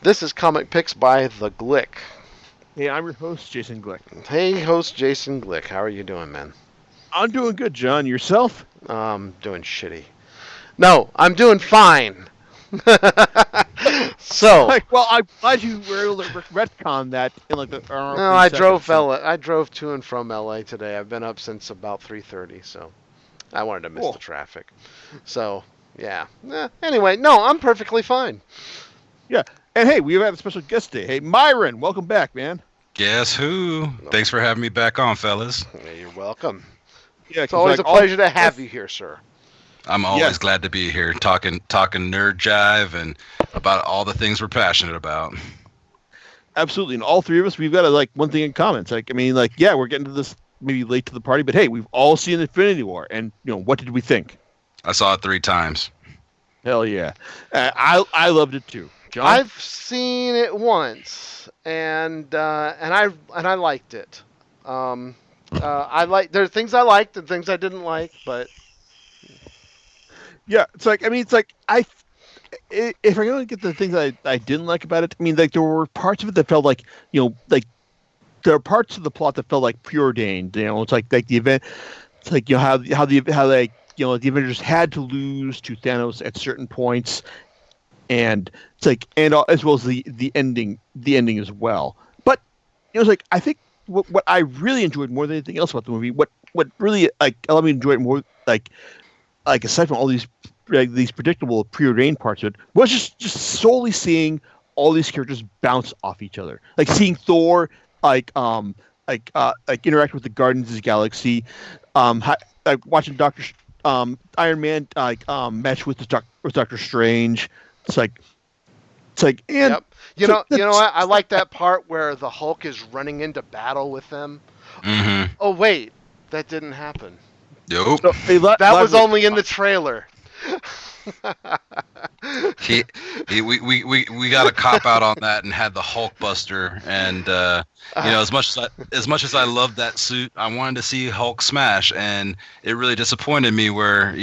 This is Comic Picks by The Glick. Hey, I'm your host, Jason Glick. Hey, host Jason Glick. How are you doing, man? I'm doing good, John. Yourself? Doing shitty. No, I'm doing fine. So, Well, I'm glad you were able to retcon that in like the. no, I drove to and from LA today. I've been up since about 3:30, so I wanted to miss the traffic. So, yeah. Anyway, no, I'm perfectly fine. Yeah, and hey, we have a special guest today. Hey, Myron, welcome back, man. Guess who? Thanks for having me back on, fellas. You're welcome. Yeah, it's always a pleasure to have you here, sir. I'm always glad to be here, talking nerd jive and about all the things we're passionate about. Absolutely, and all three of us, we've got one thing in common. It's we're getting to this maybe late to the party, but hey, we've all seen Infinity War, and what did we think? I saw it 3 times. Hell yeah, I loved it too. John? I've seen it once, and I liked it. There are things I liked and things I didn't like, but yeah, if I'm going to get the things I didn't like about it, there were parts of it that felt there are parts of the plot that felt like preordained. It's like the event. It's like how the Avengers had to lose to Thanos at certain points, and it's as well as the ending as well. But I think what I really enjoyed more than anything else about the movie, what really allowed me to enjoy it more, aside from all these predictable preordained parts of it, was just solely seeing all these characters bounce off each other, like seeing Thor interact with the Guardians of the Galaxy, watching Iron Man match with Doctor Strange. And yep. You know what? I like that part where the Hulk is running into battle with them. Mm-hmm. Oh wait, that didn't happen. Nope. That was only in the trailer. We got a cop out on that and had the Hulkbuster, and as much as I loved that suit, I wanted to see Hulk smash, and it really disappointed me where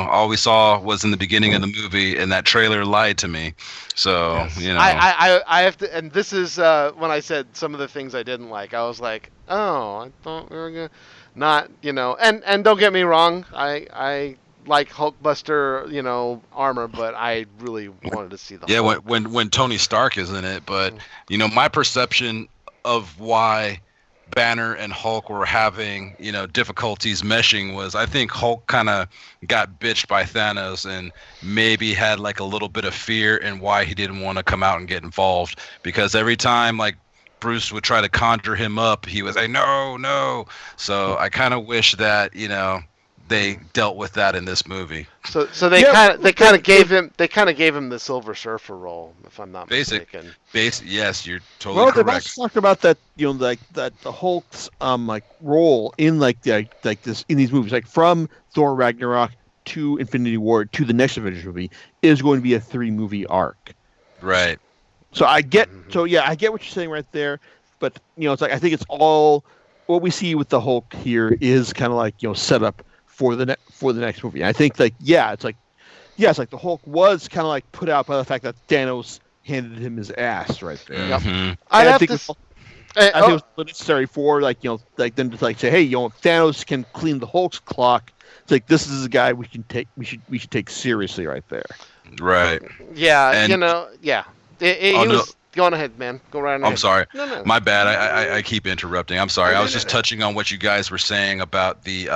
all we saw was in the beginning of the movie, and that trailer lied to me. So I have to, and this is when I said some of the things I didn't like. I was like, oh, I thought we were gonna not, and don't get me wrong, I like Hulkbuster, armor, but I really wanted to see the Hulk. when Tony Stark is in it, but my perception of why Banner and Hulk were having difficulties meshing was, I think Hulk kind of got bitched by Thanos and maybe had a little bit of fear in why he didn't want to come out and get involved, because every time Bruce would try to conjure him up, he was like, no. So I kind of wish that they dealt with that in this movie. So they kind of gave him the Silver Surfer role, if I'm not mistaken. Yes, you're totally correct. Well, they've also talked about that, that the Hulk's role in this in these movies, from Thor Ragnarok to Infinity War to the next Avengers movie, is going to be a 3-movie arc. Right. So I get what you're saying right there, but I think it's all what we see with the Hulk here is kind of set up for the next movie. And I think the Hulk was kind of put out by the fact that Thanos handed him his ass right there. Mm-hmm. I think it was necessary for them to say, hey, if Thanos can clean the Hulk's clock, it's this is a guy we should take seriously right there. Right. Yeah, and, yeah. He was going ahead, man. Go right ahead. I'm sorry. No. My bad. I keep interrupting. I'm sorry. I was just touching on what you guys were saying about the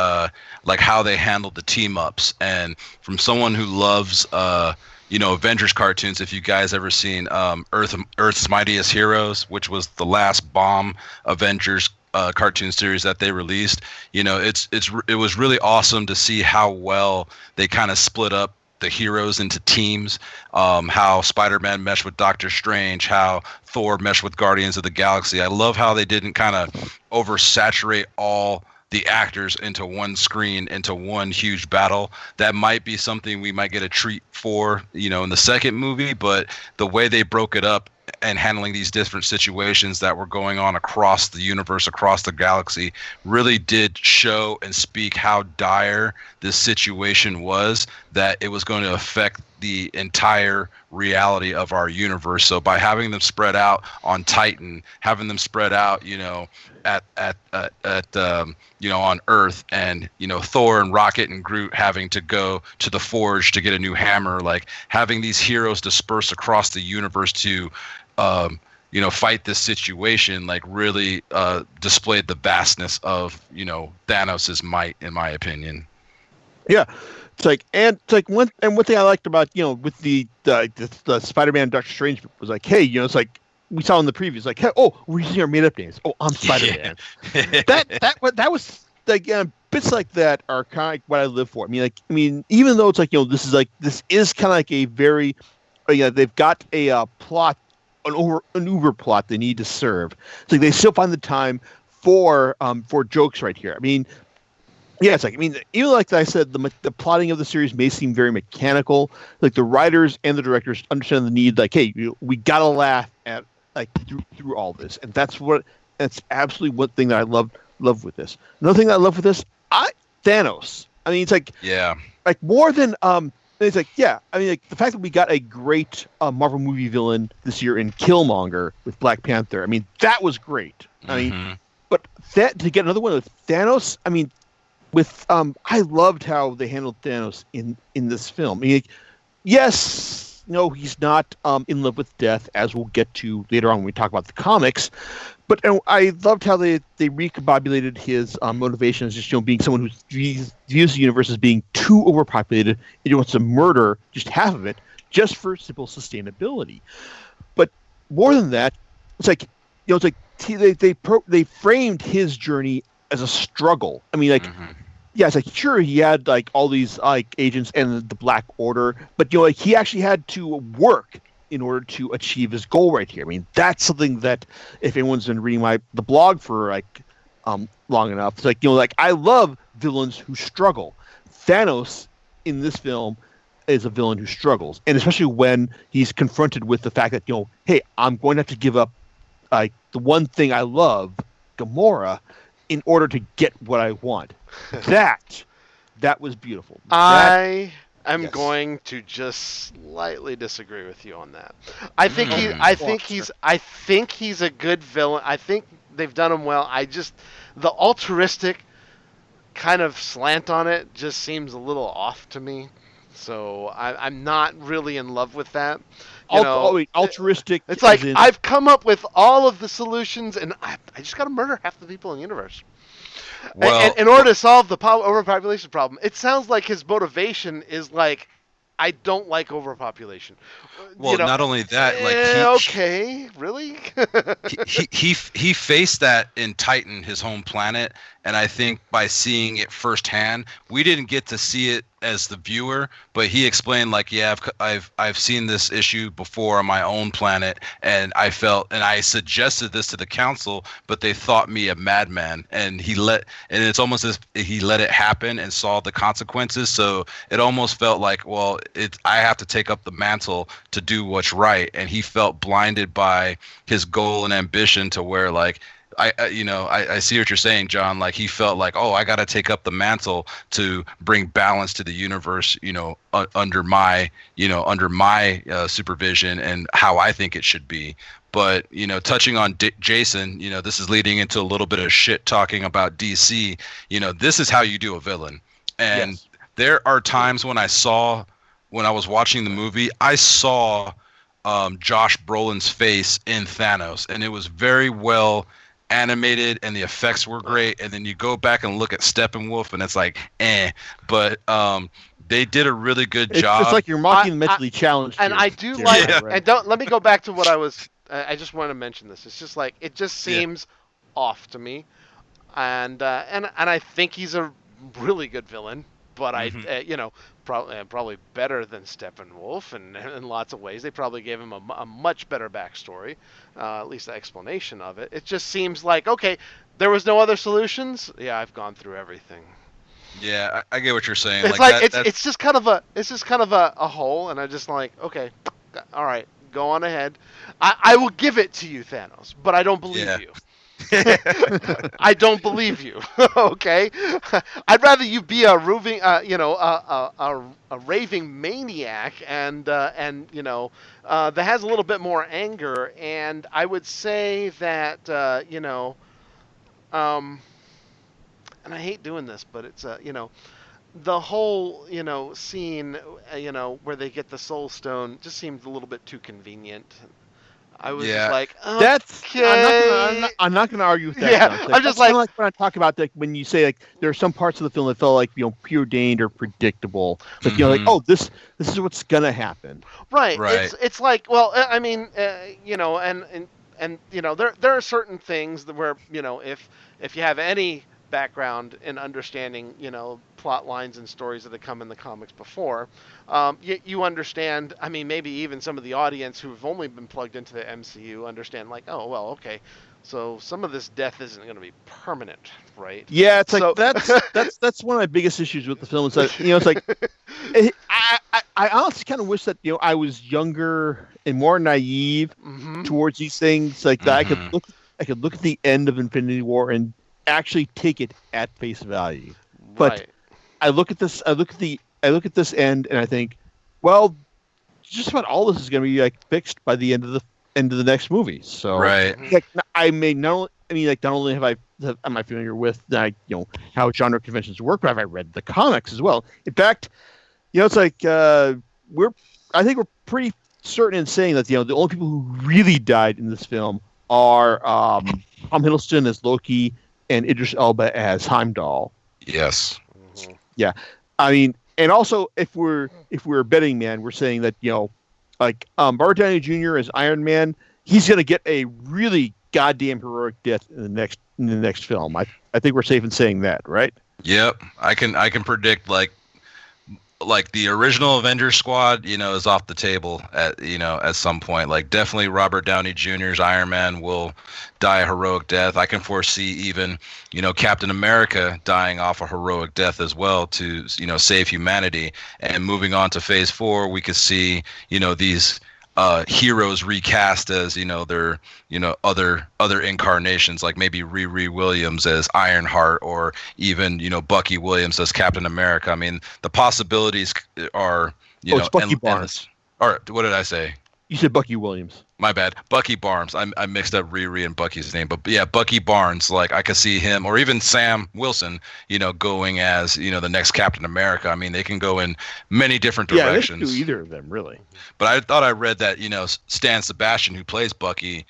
how they handled the team ups, and from someone who loves Avengers cartoons. If you guys ever seen Earth's Mightiest Heroes, which was the last Bomb Avengers cartoon series that they released, it was really awesome to see how well they kind of split up the heroes into teams, how Spider-Man meshed with Doctor Strange, how Thor meshed with Guardians of the Galaxy. I love how they didn't kind of oversaturate all the actors into one screen, into one huge battle. That might be something we might get a treat for, in the second movie, but the way they broke it up and handling these different situations that were going on across the universe, across the galaxy, really did show and speak how dire this situation was, that it was going to affect the entire reality of our universe. So by having them spread out on Titan, having them spread out, on Earth, and Thor and Rocket and Groot having to go to the Forge to get a new hammer, like having these heroes dispersed across the universe to fight this situation, like really displayed the vastness of Thanos's might, in my opinion. Yeah, one thing I liked about with the Spider-Man Doctor Strange was like, hey, it's like we saw in the previews, like, hey, oh, we're using our made-up names. Oh, I'm Spider-Man. Yeah. that was like bits like that are kind of like what I live for. I mean, even though it's like this is kind of like a very they've got a plot, an uber plot they need to serve. It's like they still find the time for jokes right here. I mean, yeah, it's like, I mean, even like I said, the plotting of the series may seem very mechanical. Like the writers and the directors understand the need. Like, hey, we gotta laugh at like through all this, and that's absolutely one thing that I love with this. Another thing that I love with this, Thanos. I mean, it's like like more than it's like I mean, like the fact that we got a great Marvel movie villain this year in Killmonger with Black Panther. I mean, that was great. I mean, but to get another one with Thanos, I mean. I loved how they handled Thanos in this film. I mean, yes, he's not in love with death, as we'll get to later on when we talk about the comics. But I loved how they recombobulated his motivation as just being someone who views the universe as being too overpopulated and he wants to murder just half of it just for simple sustainability. But more than that, it's like they framed his journey as a struggle. I mean, like. Yeah, it's like sure he had like all these like agents and the Black Order, but like he actually had to work in order to achieve his goal right here. I mean, that's something that if anyone's been reading the blog for like long enough, it's like like I love villains who struggle. Thanos in this film is a villain who struggles, and especially when he's confronted with the fact that hey, I'm going to have to give up like the one thing I love, Gamora, in order to get what I want. That was beautiful. I am going to just slightly disagree with you on that. I think he's a good villain. I think they've done him well. The altruistic kind of slant on it just seems a little off to me. So I'm not really in love with that. Altruistic. It's like I've come up with all of the solutions, and I just got to murder half the people in the universe. Well, in order to solve the overpopulation problem. It sounds like his motivation is like, I don't like overpopulation. Well, not only that, like okay, really? he faced that in Titan, his home planet, and I think by seeing it firsthand, we didn't get to see it as the viewer, but he explained like, yeah, I've seen this issue before on my own planet, and I suggested this to the council, but they thought me a madman, and it's almost as if he let it happen and saw the consequences. So it almost felt like, well, I have to take up the mantle to do what's right, and he felt blinded by his goal and ambition to where like. I see what you're saying, John. Like he felt like, oh, I got to take up the mantle to bring balance to the universe, under my supervision and how I think it should be. But touching on Jason, this is leading into a little bit of shit talking about DC. This is how you do a villain, and there are times when I was watching the movie, I saw Josh Brolin's face in Thanos, and it was very well animated and the effects were great, and then you go back and look at Steppenwolf and it's like but they did a really good job. It's like you're mocking the mentally challenged and I do like and let me go back to what I just want to mention this. It's just like it just seems off to me, and I think he's a really good villain, but probably better than Steppenwolf in lots of ways. They probably gave him a much better backstory, at least the explanation of it. It just seems like, okay, there was no other solutions. Yeah, I've gone through everything. Yeah, I get what you're saying. It's just kind of a hole, and I'm just like, okay, all right, go on ahead. I will give it to you, Thanos, but I don't believe you. I don't believe you. Okay, I'd rather you be a roving, a raving maniac, and that has a little bit more anger. And I would say that um, and I hate doing this, but it's the whole scene where they get the soul stone just seemed a little bit too convenient. I was just Yeah. like, That's okay, I'm not gonna argue with that, yeah. John. I'm just That's kind like, of like when I talk about like when you say like there are some parts of the film that felt like preordained or predictable. It's like like Mhm. this is what's gonna happen. right. Right. It's like, well, I mean, and there are certain things that where if you have any background in understanding plot lines and stories that have come in the comics before, you understand. I mean, maybe even some of the audience who've only been plugged into the MCU understand, like, oh well, okay, so some of this death isn't going to be permanent, right? Yeah, it's like So that's one of my biggest issues with the film. Is that it's like I honestly kind of wish that I was younger and more naive hmm towards these things. Like that Mhm. I could look at the end of Infinity War and actually take it at face value. But right. I look at this end and I think, well, just about all this is going to be like fixed by the end of the next movie. So Right. hmm like I may not only, I mean like not only am I familiar with like how genre conventions work, but I've read the comics as well. In fact, it's like we're I think we're pretty certain in saying that the only people who really died in this film are Tom Hiddleston as Loki and Idris Elba as Heimdall. Yes. hmm Yeah, I mean, and also if we're a betting man, we're saying that like Robert Downey Jr. as Iron Man, he's gonna get a really goddamn heroic death in the next film. I think we're safe in saying that, right? Yep. I can predict like the original Avengers squad, is off the table at some point. Like definitely Robert Downey Jr.'s Iron Man will die a heroic death. I can foresee even, Captain America dying off a heroic death as well to, save humanity. And moving on to Phase 4, we could see, these heroes recast as their other incarnations, like maybe Riri Williams as Ironheart, or even Bucky Williams as Captain America. I mean, the possibilities are Oh, it's Bucky endless. Barnes. Or what did I say? You said Bucky Williams. My bad. Bucky Barnes. I mixed up Riri and Bucky's name, but yeah, Bucky Barnes. Like I could see him, or even Sam Wilson, going as the next Captain America. I mean, they can go in many different Yeah, they could do directions. either of them, really. But I thought I read that Stan Sebastian, who plays Bucky,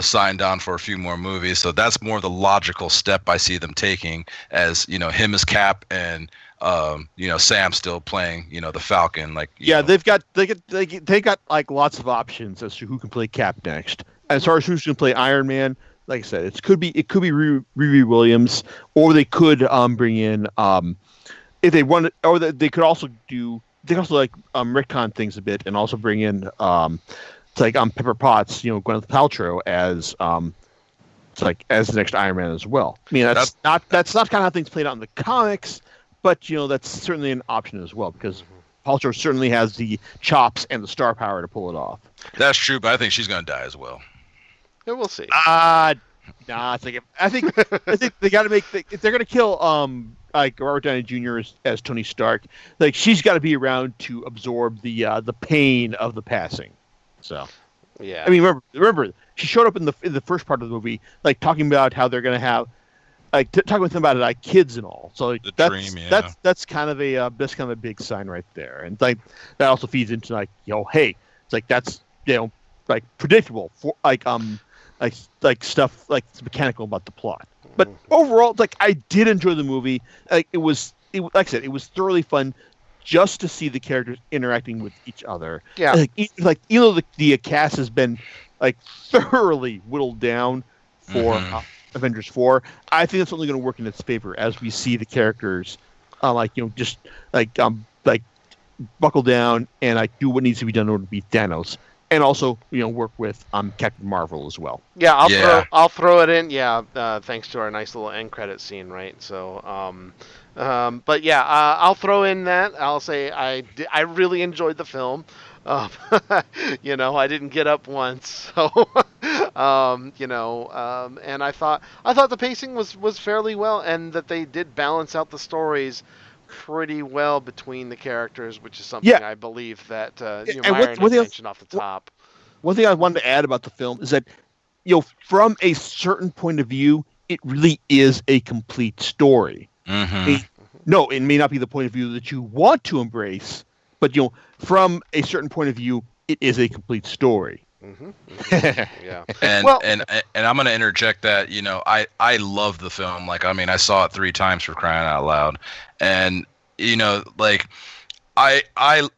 signed on for a few more movies. So that's more the logical step I see them taking, as him as Cap, and Sam still playing the Falcon. Like Yeah, they got like lots of options as to who can play Cap next. As far as who's going to play Iron Man, like I said, it could be Riri Williams, or they could bring in if they wanted, or they could also like retcon things a bit and also bring in it's like Pepper Potts, Gwyneth Paltrow as it's like as the next Iron Man as well. I mean that's not kind of how things played out in the comics, but that's certainly an option as well because Paltrow certainly has the chops and the star power to pull it off. that's true, but I think she's gonna die as well. Yeah, we'll see. Nah, I think they got to if they're gonna kill like Robert Downey Jr. as Tony Stark, like she's got to be around to absorb the pain of the passing. So Yeah. I mean, remember she showed up in the first part of the movie, like talking about how they're gonna have like talking with them about it, like kids and all. So like, The that's dream, yeah. that's kind of a big sign right there, and like that also feeds into like hey, it's like that's like predictable for like stuff like it's mechanical about the plot. But overall, it's like I did enjoy the movie. Like like I said, it was thoroughly fun just to see the characters interacting with each other. Yeah. And, like even though the cast has been like thoroughly whittled down for Mhm. Avengers 4, I think that's only going to work in its favor as we see the characters just like buckle down and like do what needs to be done in order to beat Thanos, and also work with Captain Marvel as well. Yeah, Yeah. I'll throw it in. Yeah, thanks to our nice little end credit scene, right? So, but yeah, I'll throw in that. I'll say I really enjoyed the film. Um, I didn't get up once, so and I thought the pacing was fairly well, and that they did balance out the stories pretty well between the characters, which is Yeah, something I believe that and Myron had mentioned off the top. one thing I wanted to add about the film is that, from a certain point of view, it really is a complete story. Mm-hmm. No, it may not be the point of view that you want to embrace, but from a certain point of view, it is a complete story. Mm-hmm, mm-hmm, yeah. And, Well, and and I'm gonna interject that I love the film. Like, I mean, I saw it 3 times, for crying out loud, and like I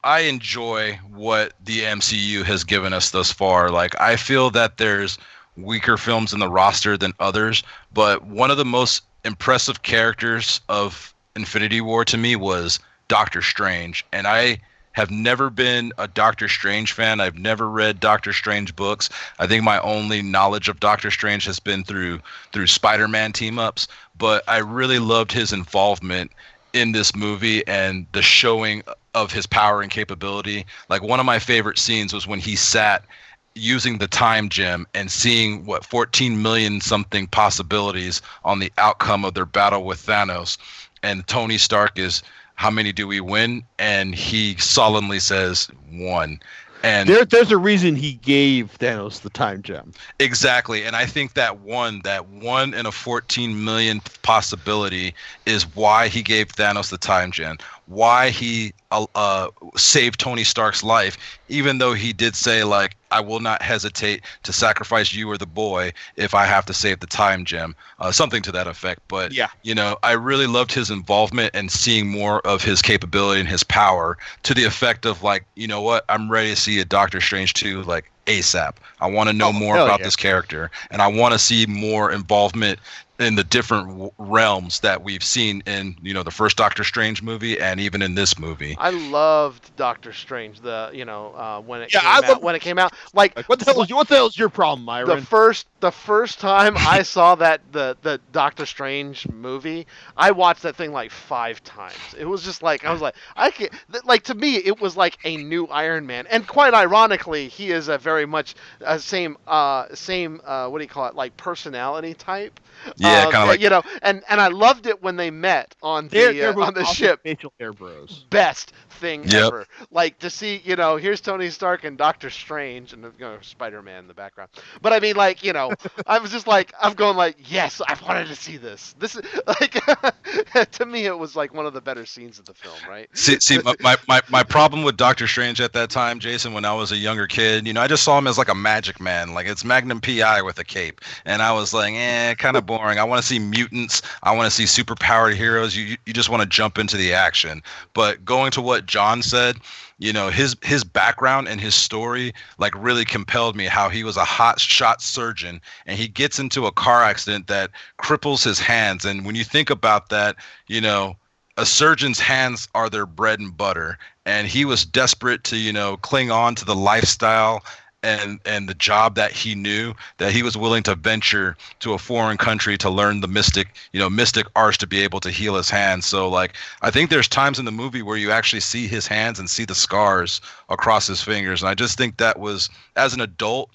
enjoy what the MCU has given us thus far. Like, I feel that there's weaker films in the roster than others, but one of the most impressive characters of Infinity War to me was Doctor Strange, and I have never been a Doctor Strange fan. I've never read Doctor Strange books. I think my only knowledge of Doctor Strange has been through Spider-Man team-ups, but I really loved his involvement in this movie and the showing of his power and capability. Like, one of my favorite scenes was when he sat using the time gem and seeing 14 million something possibilities on the outcome of their battle with Thanos. And Tony Stark is, how many do we win? And he solemnly says 1. And there's a reason he gave Thanos the time gem. Exactly. And I think that one in a 14 million possibility is why he gave Thanos the time gem, why he saved Tony Stark's life, even though he did say, like, I will not hesitate to sacrifice you or the boy if I have to save the time gem, something to that effect. But yeah, I really loved his involvement and seeing more of his capability and his power, to the effect of, like, you know what, I'm ready to see a Doctor Strange 2, like, ASAP. I want to know more about this character, and I want to see more involvement in the different realms that we've seen in the first Doctor Strange movie, and even in this movie. I loved Doctor Strange. When it came out, like, what the hell is your problem, Myron? The first time I saw the Doctor Strange movie, I watched that thing like 5 times. It was just like, I was like, I can't, like, to me it was like a new Iron Man, and quite ironically, he is a very much same what do you call it, like, personality type. Yeah, kind of like, and I loved it when they met on the ship. Facial hair bros. Best thing ever. Like, to see, here's Tony Stark and Doctor Strange and Spider-Man in the background. But I mean, like, I was just like, I'm going like, yes, I've wanted to see this. This is like, to me, it was like one of the better scenes of the film, right? See, my problem with Doctor Strange at that time, Jason, when I was a younger kid, I just saw him as like a magic man, like it's Magnum PI with a cape, and I was like, kind of boring. I want to see mutants. I want to see superpowered heroes. You just want to jump into the action. But going to what John said, his background and his story, like, really compelled me. How he was a hot shot surgeon, and he gets into a car accident that cripples his hands. And when you think about that, a surgeon's hands are their bread and butter, and he was desperate to cling on to the lifestyle and the job that he knew, that he was willing to venture to a foreign country to learn the mystic arts to be able to heal his hands. So, like, I think there's times in the movie where you actually see his hands and see the scars across his fingers. And I just think that was, as an adult,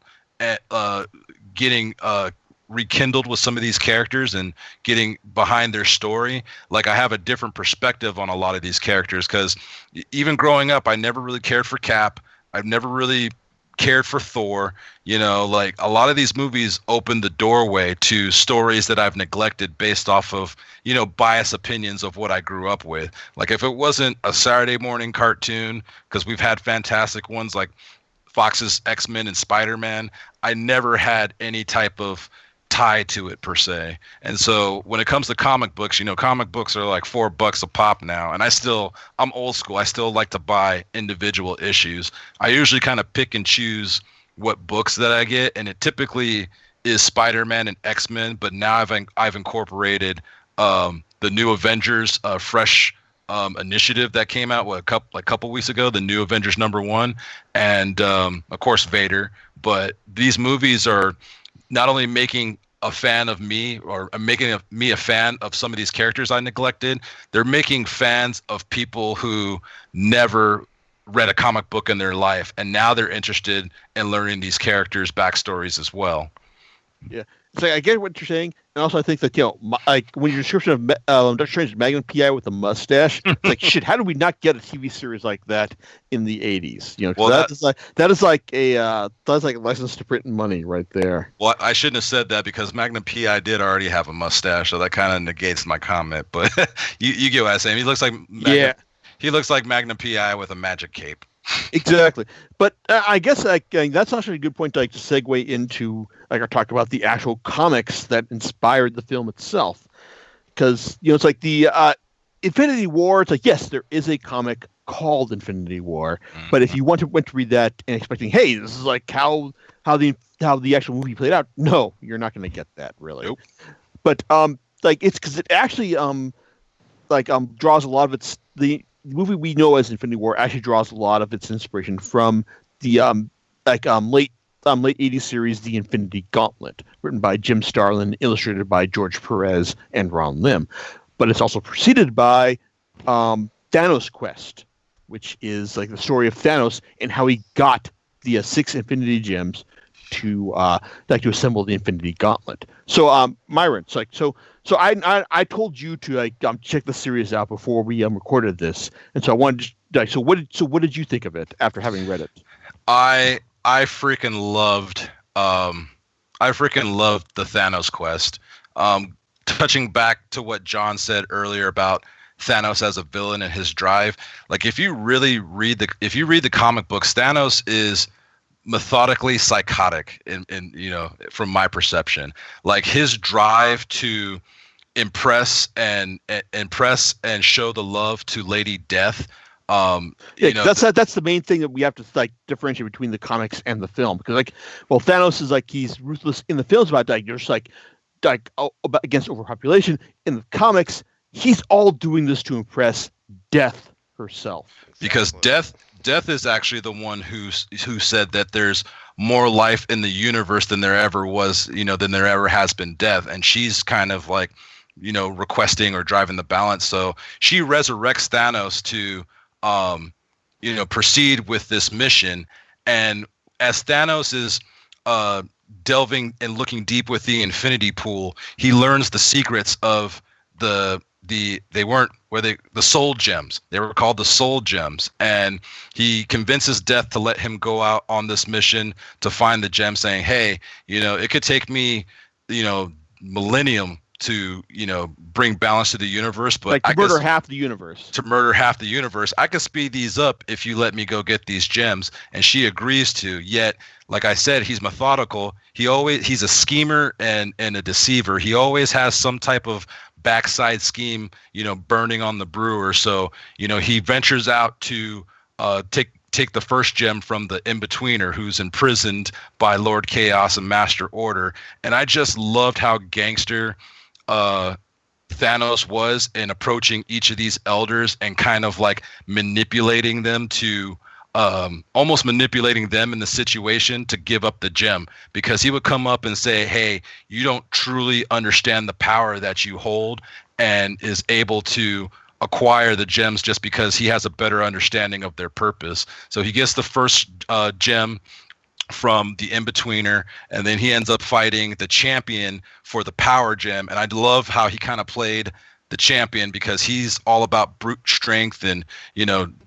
getting rekindled with some of these characters and getting behind their story. Like, I have a different perspective on a lot of these characters, because even growing up, I never really cared for Cap. I've never really cared for Thor. Like, a lot of these movies open the doorway to stories that I've neglected based off of biased opinions of what I grew up with. Like, if it wasn't a Saturday morning cartoon, because we've had fantastic ones like Fox's X-Men and Spider-Man, I never had any type of tie to it per se. And so when it comes to comic books, comic books are like $4 a pop now, and I'm old school. I still like to buy individual issues. I usually kind of pick and choose what books that I get, and it typically is Spider-Man and X-Men, but now I've incorporated the new Avengers fresh initiative that came out a couple weeks ago, the new Avengers #1, and of course Vader. But these movies are not only making a fan of me, or making me a fan of some of these characters I neglected, they're making fans of people who never read a comic book in their life, and now they're interested in learning these characters' backstories as well. Yeah. So I get what you're saying, and also I think that like when your description of Doctor Strange Magnum PI with a mustache, it's like shit. How did we not get a TV series like that in the '80s? Well, that is like a license to print money right there. Well, I shouldn't have said that because Magnum PI did already have a mustache, so that kind of negates my comment. But you get what I'm saying. He looks like he looks like Magnum PI with a magic cape. Exactly, but I guess that's actually a good point to segue into our talk about the actual comics that inspired the film itself, because it's like the Infinity War. It's like, yes, there is a comic called Infinity War, but if you went to read that and expecting, hey, this is like how the actual movie played out, no, you're not going to get that really. Nope. But it's because it actually draws a lot of the movie we know as Infinity War actually draws a lot of its inspiration from the late 80s series The Infinity Gauntlet, written by Jim Starlin, illustrated by George Perez and Ron Lim. But it's also preceded by Thanos Quest, which is like the story of Thanos and how he got the 6 Infinity Gems to assemble the Infinity Gauntlet. So Myron, so I told you to check the series out before we recorded this, and so I wanted to, so what did you think of it after having read it? I freaking loved the Thanos Quest. Touching back to what John said earlier about Thanos as a villain and his drive, like if you read the comic books, Thanos is methodically psychotic in from my perception. Like his drive to impress and show the love to Lady Death. That's the main thing that we have to differentiate between the comics and the film, because Thanos is he's ruthless in the films about just against overpopulation. In the comics, he's all doing this to impress Death herself. Because Death is actually the one who said that there's more life in the universe than there ever was, than there ever has been death. And she's kind of requesting or driving the balance. So she resurrects Thanos to, proceed with this mission. And as Thanos is delving and looking deep with the Infinity Pool, he learns the secrets of the Soul Gems. They were called the Soul Gems, and he convinces Death to let him go out on this mission to find the gem, saying, hey, it could take me millennium to bring balance to the universe, but to murder half the universe. I could speed these up if you let me go get these gems. And she agrees to. Yet, like I said, he's methodical. He's a schemer and a deceiver. He always has some type of backside scheme, burning on the brewer. So, he ventures out to take the first gem from the in-betweener who's imprisoned by Lord Chaos and Master Order. And I just loved how gangster Thanos was in approaching each of these elders and kind of manipulating them to almost manipulating them in the situation to give up the gem, because he would come up and say, hey, you don't truly understand the power that you hold, and is able to acquire the gems just because he has a better understanding of their purpose. So he gets the first gem from the in-betweener, and then he ends up fighting the champion for the power gem. And I love how he kind of played the champion, because he's all about brute strength and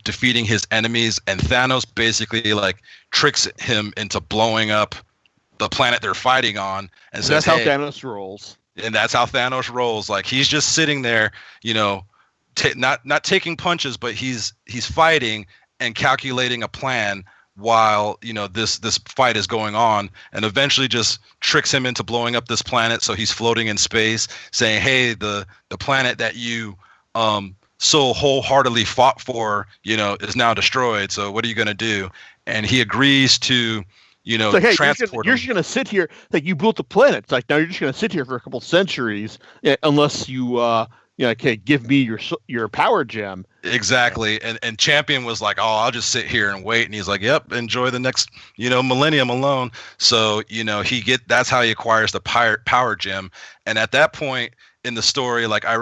defeating his enemies, and Thanos basically tricks him into blowing up the planet they're fighting on, and says, that's how Thanos rolls. And that's how Thanos rolls. He's just sitting there, not taking punches, but he's fighting and calculating a plan while this fight is going on, and eventually just tricks him into blowing up this planet. So he's floating in space, saying, hey, the planet that you so wholeheartedly fought for is now destroyed, so what are you going to do? And he agrees to hey, transport you're just going to sit here, you built the planet. It's now you're just going to sit here for a couple centuries unless you okay, give me your power gem. Exactly. And Champion was like, oh, I'll just sit here and wait. And he's like, yep, enjoy the next, millennium alone. So, that's how he acquires the power gem. And at that point, in the story, like I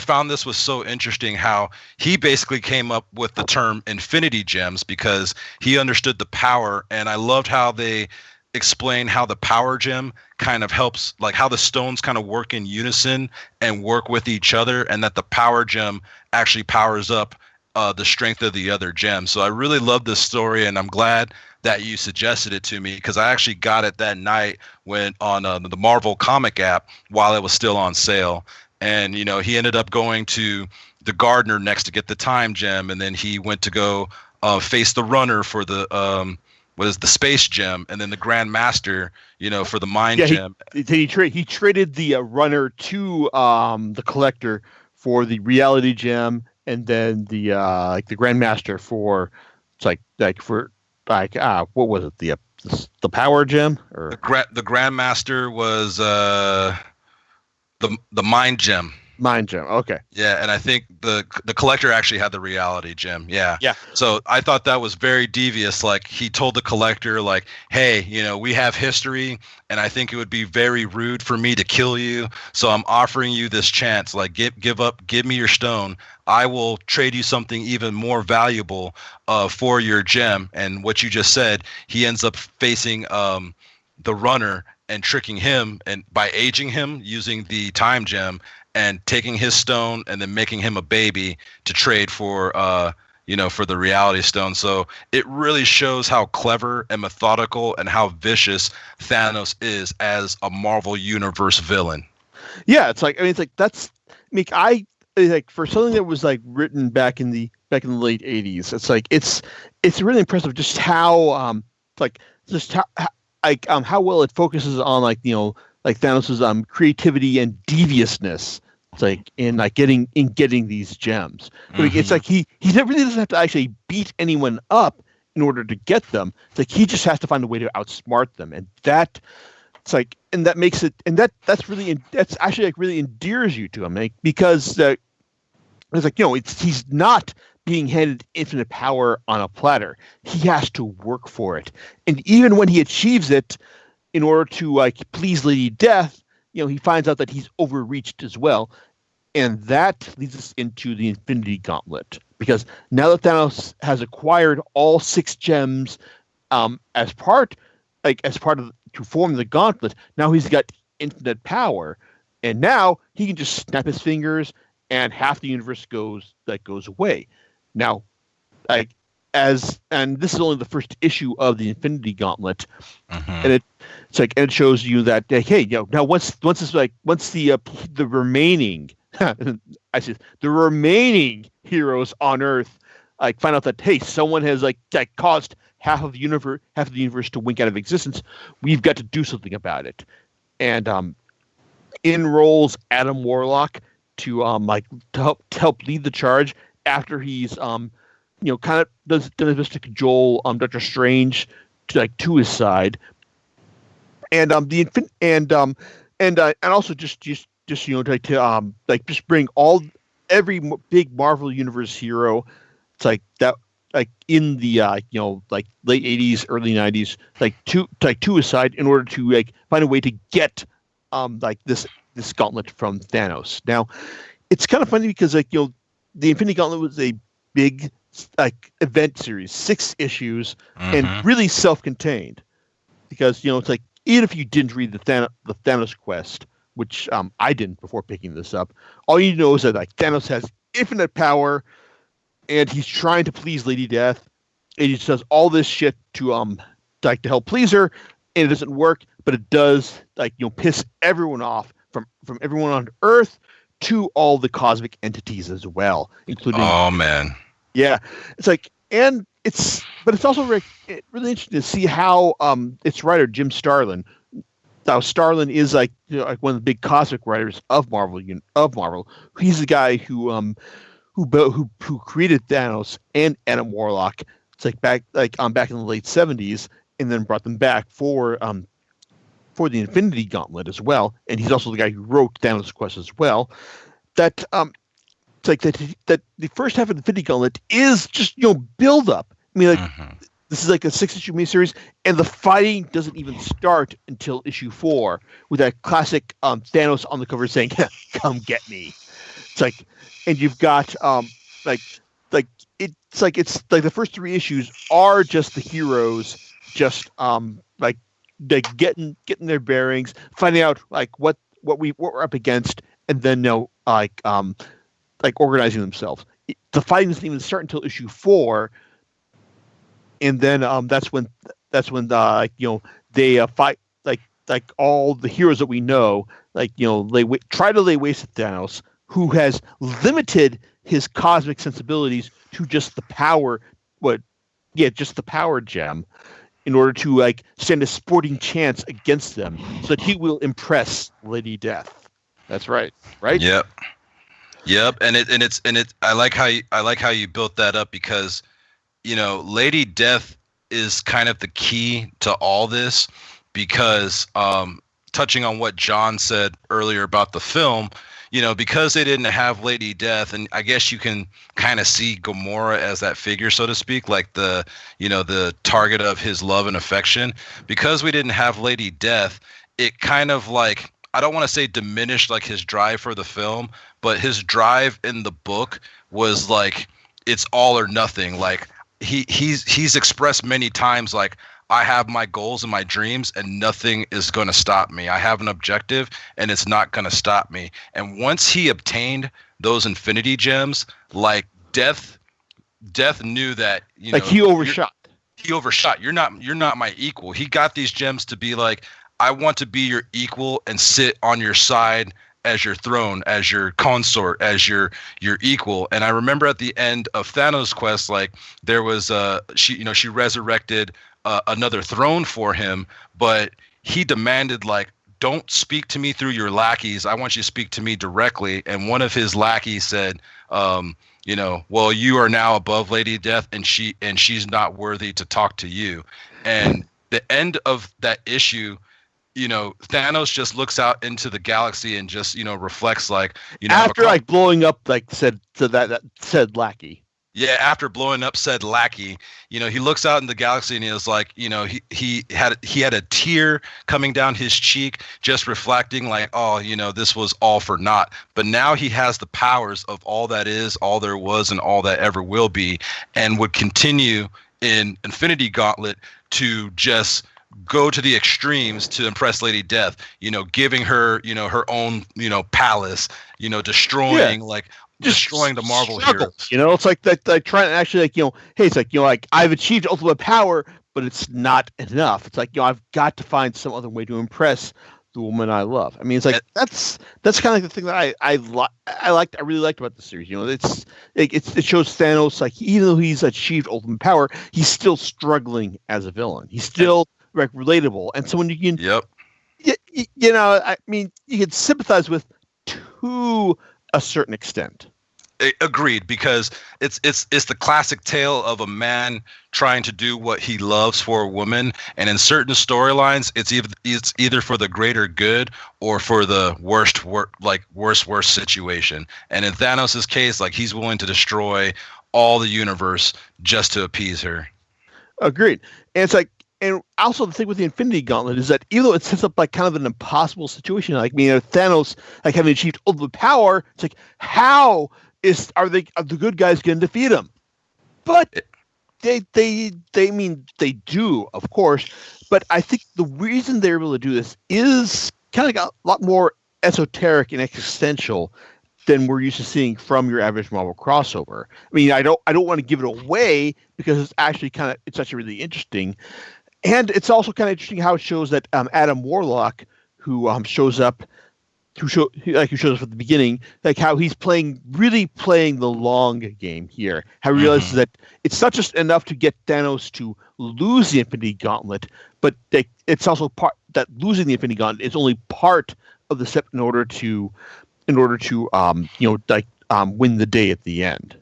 found this was so interesting how he basically came up with the term infinity gems because he understood the power, and I loved how they explain how the power gem kind of helps, like how the stones kind of work in unison and work with each other, and that the power gem actually powers up the strength of the other gems. So I really love this story, and I'm glad that you suggested it to me because I actually got it that night when on the Marvel comic app while it was still on sale. And he ended up going to the gardener next to get the time gem, and then he went to go face the runner for the what is the space gem, and then the Grand Master, for the mind gem. He traded the runner to the collector for the reality gem, and then the Grand Master for what was it, the power gem, or the Grand Master was the mind gem. Mind gem. Okay. Yeah, and I think the collector actually had the reality gem. Yeah. Yeah. So I thought that was very devious. Like he told the collector, like, "Hey, we have history, and I think it would be very rude for me to kill you. So I'm offering you this chance. Like, give me your stone. I will trade you something even more valuable for your gem." And what you just said, he ends up facing the runner and tricking him, and by aging him using the time gem and taking his stone and then making him a baby to trade for for the reality stone. So it really shows how clever and methodical and how vicious Thanos is as a Marvel Universe villain. Yeah, it's like for something that was like written back in the late 80s, it's really impressive just how how well it focuses on Thanos's creativity and deviousness. It's in getting these gems. Mm-hmm. It's like he really doesn't have to actually beat anyone up in order to get them. It's like he just has to find a way to outsmart them, and that makes it, and that's actually really endears you to him, because he's not being handed infinite power on a platter. He has to work for it, and even when he achieves it, in order to please Lady Death, he finds out that he's overreached as well, and that leads us into the Infinity Gauntlet. Because now that Thanos has acquired all 6 gems, as part of to form the Gauntlet, now he's got infinite power, and now he can just snap his fingers, and half the universe goes away. Now, and this is only the first issue of the Infinity Gauntlet, and it shows you that hey, now once the remaining the remaining heroes on Earth find out that hey, someone has caused half of the universe to wink out of existence, we've got to do something about it, and in rolls Adam Warlock to help lead the charge after he's kind of does his best to cajole Doctor Strange to his side, and also just bring every big Marvel Universe hero. It's in the late 80s, early 90s, to his side in order to find a way to get this gauntlet from Thanos. Now, it's kind of funny because the Infinity Gauntlet was a big event series, 6 issues, and really self-contained, because it's even if you didn't read the Thanos quest, which I didn't before picking this up, all you know is that Thanos has infinite power, and he's trying to please Lady Death, and he just does all this shit to help please her, and it doesn't work, but it does piss everyone off, from everyone on Earth to all the cosmic entities as well, including. Oh man. Yeah, it's it's also really interesting to see how its writer Jim Starlin. Now Starlin is one of the big cosmic writers of Marvel. He's the guy who created Thanos and Adam Warlock. It's back in the late 70s, and then brought them back for the Infinity Gauntlet as well. And he's also the guy who wrote Thanos' Quest as well. That that the first half of the Infinity Gauntlet is just build up. I mean, this is like a 6-issue miniseries, and the fighting doesn't even start until issue 4 with that classic Thanos on the cover saying, "Come get me." It's like, and you've got like it's like the first 3 issues are just the heroes just like they getting their bearings, finding out like what we're up against, and then like organizing themselves. The fighting doesn't even start until issue 4, and then that's when they fight like all the heroes that we know, try to lay waste to Thanos, who has limited his cosmic sensibilities to just the power gem, in order to like stand a sporting chance against them, so that he will impress Lady Death. That's right. Yep, and it's I like how you built that up, because Lady Death is kind of the key to all this, because touching on what John said earlier about the film, because they didn't have Lady Death, and I guess you can kind of see Gamora as that figure, so to speak, like the target of his love and affection. Because we didn't have Lady Death, it kind of like, I don't want to say diminished like his drive for the film, but his drive in the book was like, it's all or nothing. Like he's expressed many times, like, I have my goals and my dreams, and nothing is going to stop me. I have an objective, and it's not going to stop me. And once he obtained those Infinity Gems, like Death knew that he overshot. He overshot. You're not my equal. He got these gems to be like, I want to be your equal and sit on your side as your throne, as your consort, as your equal. And I remember at the end of Thanos' quest, like there was she resurrected another throne for him, but he demanded, like, don't speak to me through your lackeys. I want you to speak to me directly. And one of his lackeys said, well, you are now above Lady Death, and she's not worthy to talk to you. And the end of that issue, Thanos just looks out into the galaxy and just, reflects, like, after like blowing up, like said lackey. Yeah, after blowing up said lackey, he looks out in the galaxy and he was like, he had a tear coming down his cheek, just reflecting like, oh, this was all for naught. But now he has the powers of all that is, all there was, and all that ever will be, and would continue in Infinity Gauntlet to just go to the extremes to impress Lady Death, giving her, her own, palace, destroying destroying the Marvel heroes. It's like that. Like trying to actually, hey, it's like I've achieved ultimate power, but it's not enough. It's like I've got to find some other way to impress the woman I love. I mean, it's like that's kind of like the thing that I really liked about the series. It shows Thanos, like, even though he's achieved ultimate power, he's still struggling as a villain. He's still relatable, and someone you can, I mean, you can sympathize with to a certain extent. Agreed, because it's the classic tale of a man trying to do what he loves for a woman, and in certain storylines, it's either for the greater good or for the worst situation. And in Thanos' case, like, he's willing to destroy all the universe just to appease her. Agreed. And it's like, and also the thing with the Infinity Gauntlet is that even though it sets up like kind of an impossible situation, like, Thanos like having achieved ultimate power, it's like, how are the good guys going to defeat him? But they do, of course. But I think the reason they're able to do this is kind of a lot more esoteric and existential than we're used to seeing from your average Marvel crossover. I mean, I don't want to give it away, because it's actually it's actually really interesting. And it's also kind of interesting how it shows that Adam Warlock, who shows up at the beginning, like how he's really playing the long game here. How he realizes that it's not just enough to get Thanos to lose the Infinity Gauntlet, but it's also part that losing the Infinity Gauntlet is only part of the step in order to win the day at the end.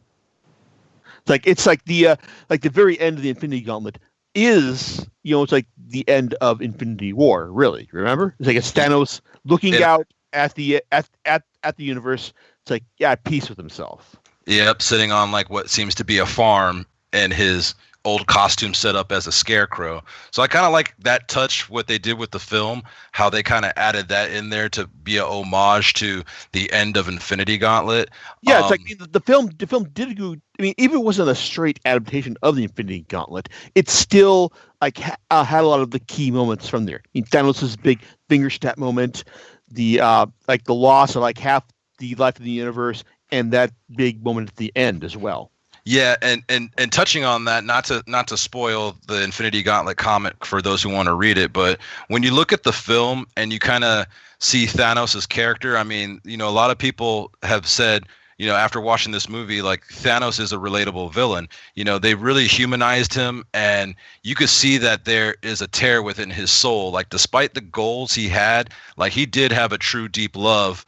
It's like the very end of the Infinity Gauntlet is, it's like the end of Infinity War, really. Remember? It's like it's Thanos looking out at the universe. It's like, at peace with himself. Yep, sitting on like what seems to be a farm in his old costume set up as a scarecrow. So I kind of like that touch, what they did with the film, how they kind of added that in there to be a homage to the end of Infinity Gauntlet. Yeah, it's like the film. The film did go. I mean, even if it wasn't a straight adaptation of the Infinity Gauntlet, it still like had a lot of the key moments from there. I mean, Thanos' big finger snap moment, the like the loss of like half the life of the universe, and that big moment at the end as well. Yeah, and touching on that, not to spoil the Infinity Gauntlet comic for those who want to read it, but when you look at the film and you kind of see Thanos' character, I mean, you know, a lot of people have said, you know, after watching this movie, like Thanos is a relatable villain. You know, they really humanized him, and you could see that there is a tear within his soul. Like, despite the goals he had, like he did have a true deep love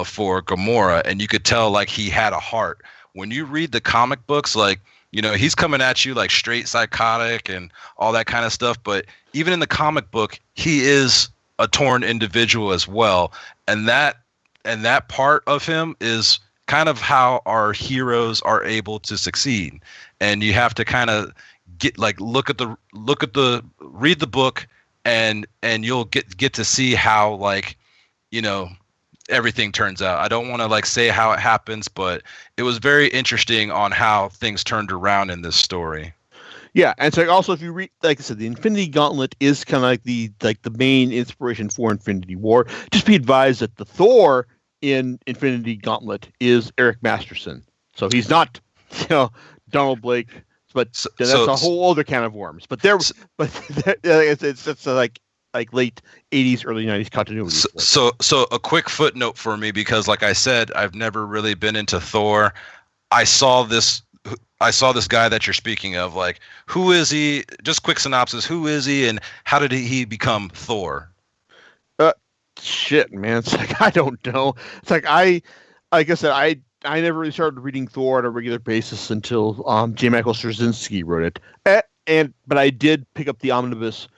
for Gamora, and you could tell like he had a heart. When you read the comic books, like, you know, he's coming at you like straight psychotic and all that kind of stuff. But even in the comic book, he is a torn individual as well. And that part of him is kind of how our heroes are able to succeed. And you have to kind of get like read the book, and you'll get to see how, like, you know, everything turns out. I don't want to like say how it happens, but it was very interesting on how things turned around in this story. Yeah, and so also if you read, like I said, the Infinity Gauntlet is kind of like the main inspiration for Infinity War. Just be advised that the Thor in Infinity Gauntlet is Eric Masterson, so he's not, you know, Donald Blake. But that's a whole other can of worms. But it's like late 80s, early 90s continuity. So a quick footnote for me, because like I said, I've never really been into Thor. I saw this guy that you're speaking of. Like, who is he? Just quick synopsis. Who is he, and how did he become Thor? Shit, man. It's like, I don't know. It's like like I said, I never really started reading Thor on a regular basis until J. Michael Straczynski wrote it. But I did pick up the omnibus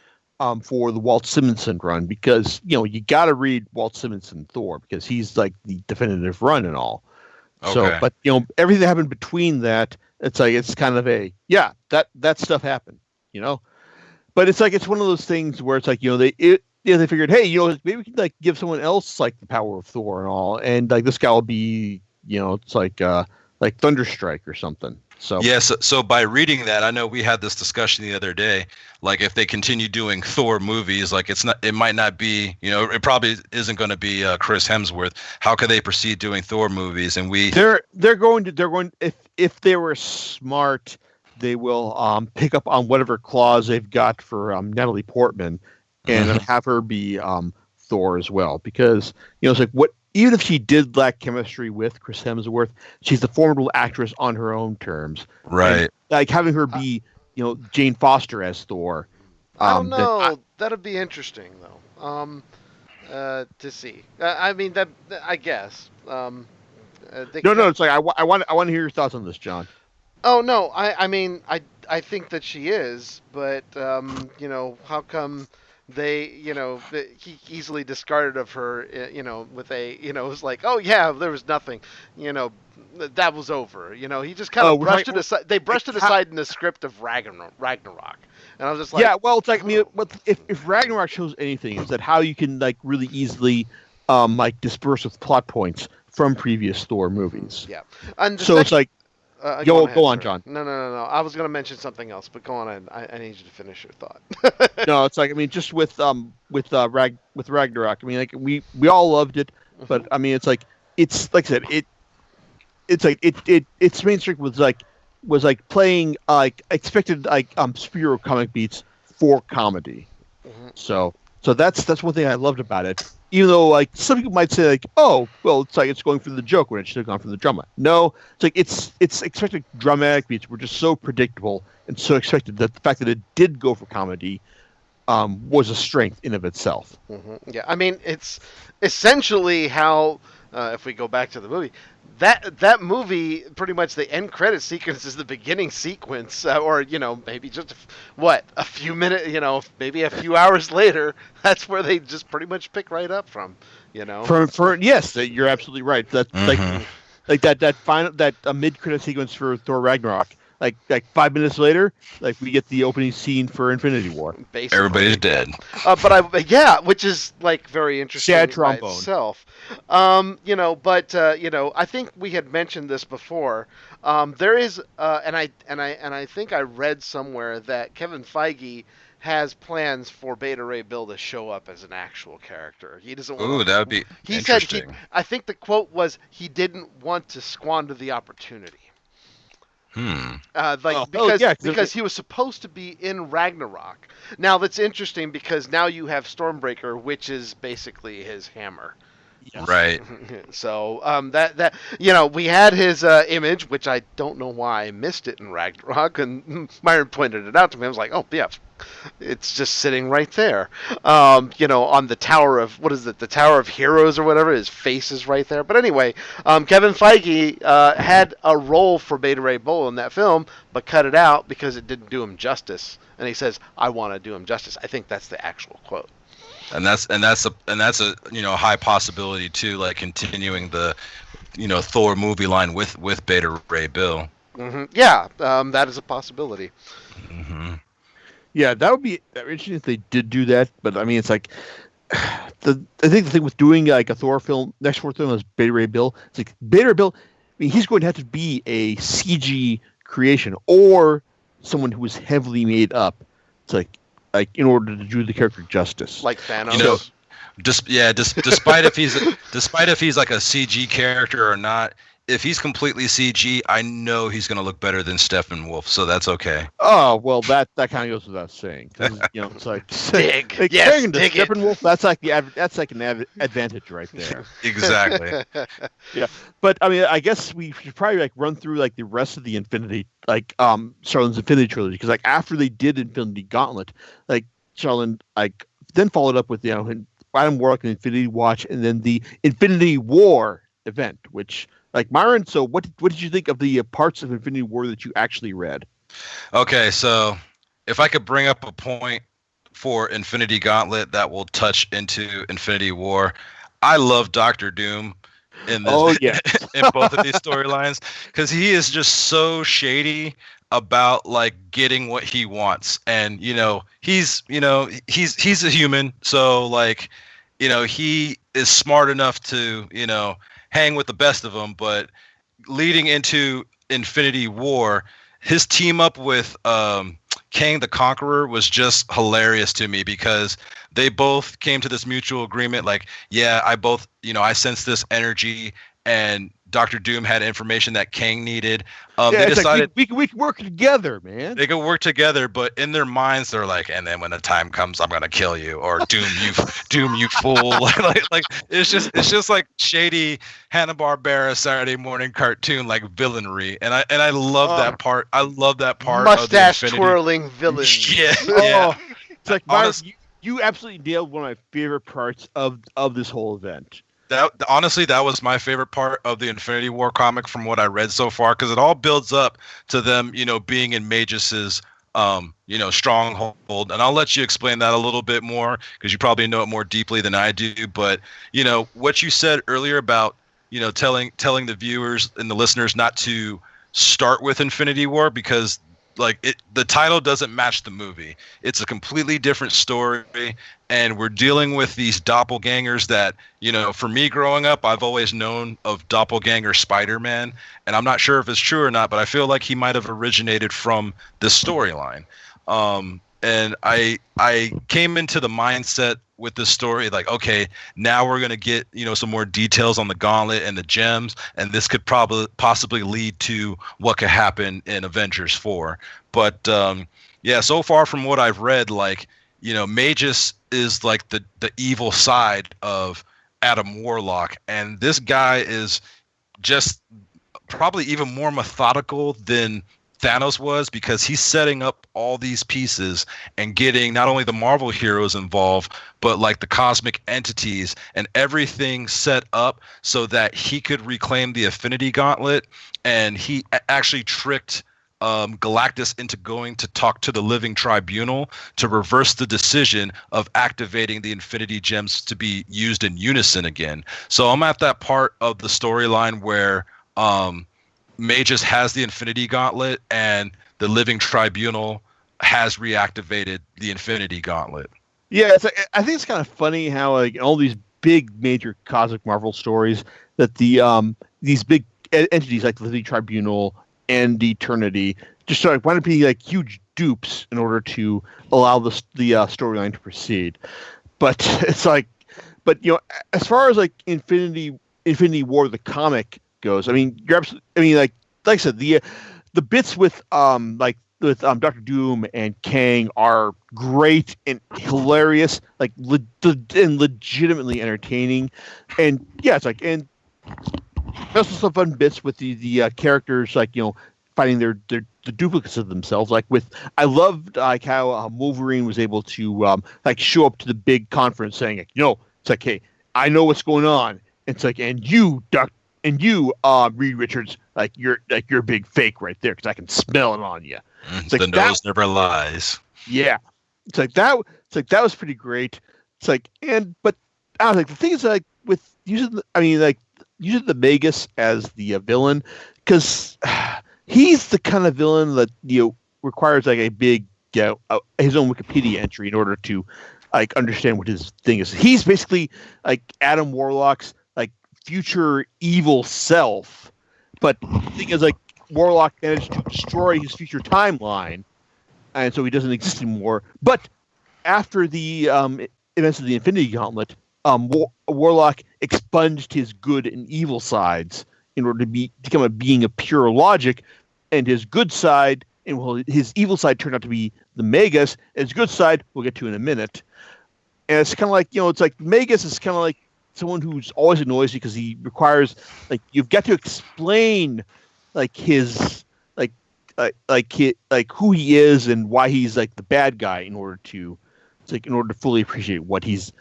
for the Walt Simonson run, because, you know, you got to read Walt Simonson Thor because he's like the definitive run and all. Okay. So, but, you know, everything that happened between that, it's like, it's kind of that stuff happened, you know. But it's like, it's one of those things where it's like, you know, they figured, hey, you know, maybe we could like give someone else like the power of Thor and all, and like this guy will be, you know, it's like Thunderstrike or something. So yes, so by reading that, I know we had this discussion the other day. Like, if they continue doing Thor movies, like it might not be, you know, it probably isn't going to be Chris Hemsworth. How could they proceed doing Thor movies? And they're going if they were smart, they will pick up on whatever clause they've got for Natalie Portman, and have her be Thor as well, because, you know, it's like, what, even if she did lack chemistry with Chris Hemsworth, she's a formidable actress on her own terms. Right. And, like, having her be, you know, Jane Foster as Thor. I don't know. That'd be interesting, though. To see. I mean, that I guess. No. It's like, I want to hear your thoughts on this, John. Oh no. I mean, I think that she is, but you know, how come they, you know, he easily discarded of her, you know, with a, you know, it was like, oh yeah, there was nothing, you know, that was over, you know, he just kind of brushed it aside. They brushed it aside in the script of Ragnarok, and I was just like, yeah, well, it's like, I mean, if Ragnarok shows anything, is that how you can like really easily like disperse with plot points from previous Thor movies. Yeah, and so it's like. Go on, John. No. I was going to mention something else, but go on. I need you to finish your thought. No, it's like, I mean, just with Ragnarok. I mean, like we all loved it, but I mean, it's like I said, its main strength was like playing like expected like superhero comic beats for comedy. Mm-hmm. So that's one thing I loved about it. Even though, like, some people might say, like, oh, well, it's like it's going for the joke when it should have gone for the drama. No, it's like it's expected dramatic beats were just so predictable and so expected that the fact that it did go for comedy was a strength in of itself. Mm-hmm. Yeah, I mean, it's essentially how, if we go back to the movie, that movie, pretty much the end credit sequence is the beginning sequence, or, you know, maybe just a few minutes, you know, maybe a few hours later, that's where they just pretty much pick right up from, you know. Yes, you're absolutely right. That like that final mid credit sequence for Thor Ragnarok, like 5 minutes later, like we get the opening scene for Infinity War. Basically. Everybody's dead. Which is like very interesting Sad by trombone. itself. I think we had mentioned this before. There is, and I think I read somewhere that Kevin Feige has plans for Beta Ray Bill to show up as an actual character. He doesn't want. Ooh, that would be He interesting. said I think the quote was he didn't want to squander the opportunity. Because he was supposed to be in Ragnarok. Now that's interesting because now you have Stormbreaker, which is basically his hammer. Yes. Right. So we had his image, which I don't know why I missed it in Ragnarok, and Myron pointed it out to me. I was like, oh yeah, it's just sitting right there. On the Tower of the Tower of Heroes or whatever. His face is right there. But anyway, Kevin Feige had a role for Beta Ray Bill in that film, but cut it out because it didn't do him justice. And he says, "I want to do him justice." I think that's the actual quote. And that's a high possibility too, like continuing the Thor movie line with Beta Ray Bill. Mm-hmm. Yeah, that is a possibility. Mm-hmm. Yeah, that would be interesting if they did do that. But I mean, it's like I think the thing with doing like a Thor film, next Thor film is Beta Ray Bill. It's like Beta Ray Bill. I mean, he's going to have to be a CG creation or someone who is heavily made up. It's like in order to do the character justice, like Thanos. Despite if he's like a CG character or not, if he's completely CG, I know he's going to look better than Steppenwolf, so that's okay. Oh well, that kind of goes without saying. It's like dig. Like, Yes, dig Steppenwolf. That's like an advantage right there. Exactly. Yeah, but I mean, I guess we should probably like run through like the rest of the Starlin's Infinity trilogy, because like after they did Infinity Gauntlet, like Starlin then followed up with Adam Warlock and Infinity Watch, and then the Infinity War event, which like Myron. So what did you think of the parts of Infinity War that you actually read? Okay, so if I could bring up a point for Infinity Gauntlet that will touch into Infinity War, I love Doctor Doom in this, in both of these storylines, because he is just so shady about like getting what he wants, and he's a human, so like he is smart enough to hang with the best of them. But leading into Infinity War, his team up with Kang the Conqueror was just hilarious to me, because they both came to this mutual agreement. Like, yeah, I sense this energy, and Dr. Doom had information that Kang needed. They decided we can work together, man. They could work together, but in their minds, they're like, and then when the time comes, I'm gonna kill you, or Doom, you fool. like it's just like shady Hanna-Barbera Saturday morning cartoon like villainry, and I love that part. I love that part. Mustache of the twirling villains. Yeah. It's like you absolutely nailed one of my favorite parts of this whole event. Honestly, that was my favorite part of the Infinity War comic from what I read so far, because it all builds up to them, being in Magus's, stronghold. And I'll let you explain that a little bit more, because you probably know it more deeply than I do. But, what you said earlier about, telling the viewers and the listeners not to start with Infinity War, because the title doesn't match the movie. It's a completely different story, and we're dealing with these doppelgangers that, for me growing up, I've always known of doppelganger Spider-Man, and I'm not sure if it's true or not, but I feel like he might have originated from this storyline. And I came into the mindset with this story like, okay, now we're going to get, some more details on the gauntlet and the gems, and this could possibly lead to what could happen in Avengers 4. But so far from what I've read, Magus is like the evil side of Adam Warlock, and this guy is just probably even more methodical than Thanos was, because he's setting up all these pieces and getting not only the Marvel heroes involved, but like the cosmic entities and everything set up so that he could reclaim the Infinity Gauntlet. And he actually tricked Galactus into going to talk to the Living Tribunal to reverse the decision of activating the Infinity Gems to be used in unison again. So I'm at that part of the storyline where Magus has the Infinity Gauntlet, and the Living Tribunal has reactivated the Infinity Gauntlet. Yeah, I think it's kind of funny how like all these big major cosmic Marvel stories that these big entities like the Living Tribunal and Eternity just sort of wind up being like huge dupes in order to allow the storyline to proceed. But it's like, but as far as like Infinity War the comic goes, I mean, you're absolutely. I mean, like I said, the bits with Doctor Doom and Kang are great and hilarious, like and legitimately entertaining. And yeah, it's like, and there's also some fun bits with the characters, like finding the duplicates of themselves. Like I loved like how Wolverine was able to like show up to the big conference saying, it's like, hey, I know what's going on. It's like, and you, Reed Richards, like you're a big fake right there because I can smell it on you. It's like the nose never lies. Yeah, it's like that. It's like that was pretty great. It's like, but I don't think the thing is like with using the Magus as the villain, because he's the kind of villain that requires like a big his own Wikipedia entry in order to like understand what his thing is. He's basically like Adam Warlock's like future evil self, but the thing is like Warlock managed to destroy his future timeline, and so he doesn't exist anymore. But after the events of the Infinity Gauntlet, Warlock expunged his good and evil sides in order to become a being of pure logic, and his good side, his evil side turned out to be the Magus, and his good side we'll get to in a minute. And it's kind of like, it's like Magus is kind of like someone who's always annoys you because he requires, like, you've got to explain like his who he is and why he's like the bad guy in order to fully appreciate what he's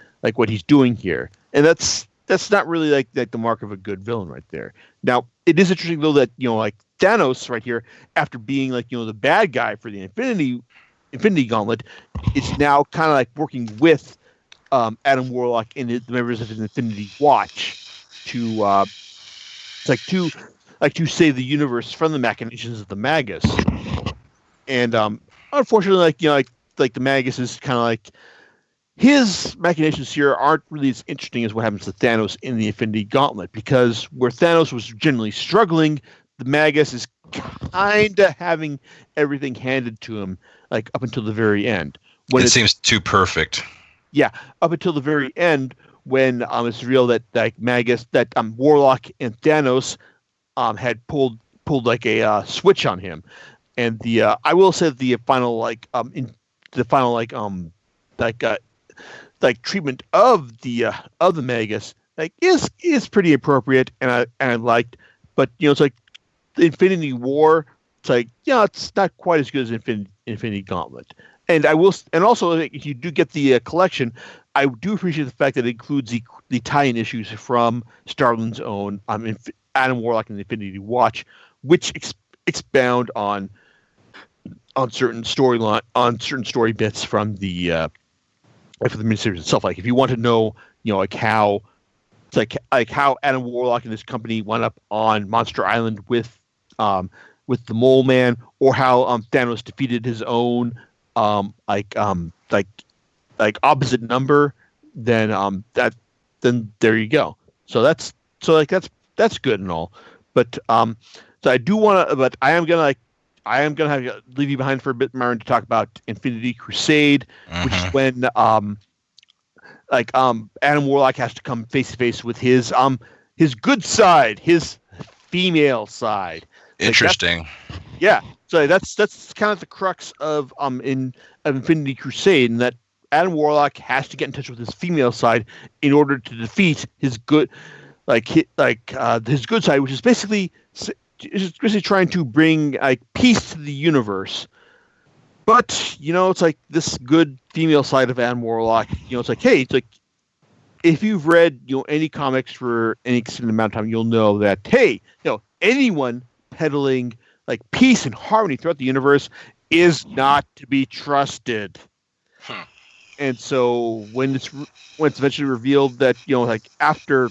doing here. And that's not really like the mark of a good villain right there. Now, it is interesting though that like Thanos right here, after being like the bad guy for the Infinity Gauntlet, is now kind of like working with Adam Warlock and the members of his Infinity Watch to to save the universe from the machinations of the Magus. And unfortunately, like the Magus is kind of like, his machinations here aren't really as interesting as what happens to Thanos in the Infinity Gauntlet, because where Thanos was generally struggling, the Magus is kind of having everything handed to him, like up until the very end. When it seems too perfect. Yeah, up until the very end, when it's revealed that Warlock and Thanos had pulled like a switch on him, and I will say that the final treatment of the Magus like is pretty appropriate, and I liked, but it's like the Infinity War. It's like it's not quite as good as Infinity Gauntlet. And also if you do get the collection, I do appreciate the fact that it includes the tie-in issues from Starlin's own Adam Warlock and the Infinity Watch, which expound on certain story bits from the miniseries itself. Like if you want to know, like how Adam Warlock and his company went up on Monster Island with the Mole Man, or how Thanos defeated his own opposite number, then there you go. So that's good and all, but so I do want to, but I am gonna have to leave you behind for a bit, Myron, to talk about Infinity Crusade, which is when Adam Warlock has to come face to face with his good side, his female side. Interesting. Yeah, so that's kind of the crux of Infinity Crusade, and that Adam Warlock has to get in touch with his female side in order to defeat his good, his good side, which is basically trying to bring peace to the universe. But it's like this good female side of Adam Warlock. It's like, hey, it's like if you've read any comics for any extended amount of time, you'll know that anyone peddling like peace and harmony throughout the universe is not to be trusted. And so when it's eventually revealed that after,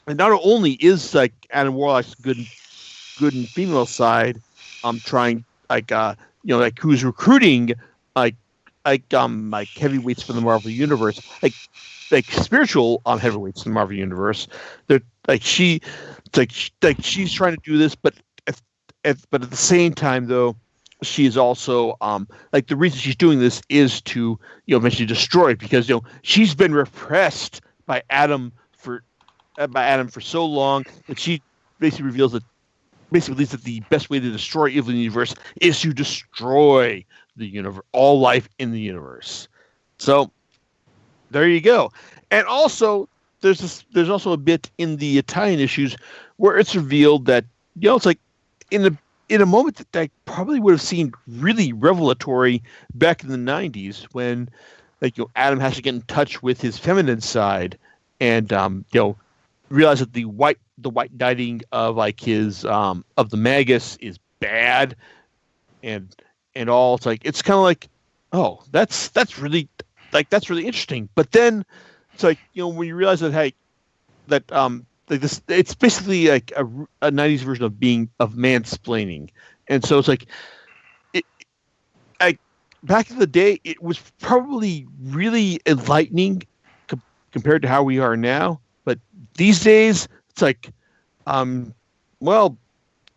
and not only is like Adam Warlock's good good and female side, trying like who's recruiting like like heavyweights for the Marvel universe, like spiritual heavyweights in the Marvel universe. They're like she's trying to do this, but but at the same time though, she is also like the reason she's doing this is to eventually destroy it, because she's been repressed by Adam for so long that she basically believes that the best way to destroy evil in the universe is to destroy the universe, all life in the universe. So there you go. And also there's also a bit in the Italian issues where it's revealed that it's like in a moment that probably would have seemed really revelatory back in the 90s, when Adam has to get in touch with his feminine side and realize that the white knighting of like his of the Magus is bad and all. It's like, it's kind of like, oh, that's really interesting. But then it's like, when you realize that, hey, that like this, it's basically like a 90s version of mansplaining. And so it's like, back in the day, it was probably really enlightening compared to how we are now. But these days, it's like, well,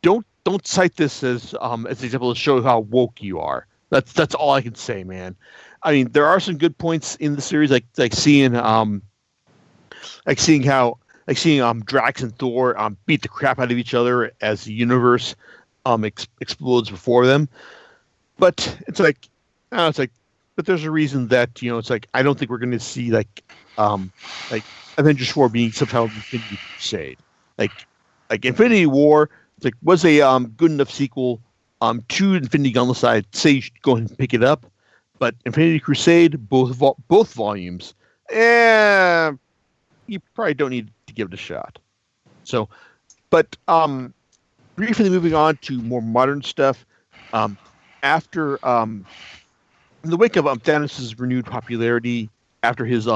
don't cite this as an example to show how woke you are. That's all I can say, man. I mean, there are some good points in the series, like seeing Drax and Thor beat the crap out of each other as the universe explodes before them. But it's like, but there's a reason that it's like, I don't think we're going to see like Avengers 4 being subtitled Infinity Crusade. Like Infinity War, like, was a good enough sequel to Infinity Gauntlet. I'd say you should go ahead and pick it up. But Infinity Crusade, both volumes, you probably don't need to give it a shot. So, but briefly moving on to more modern stuff. After in the wake of Thanos' renewed popularity after his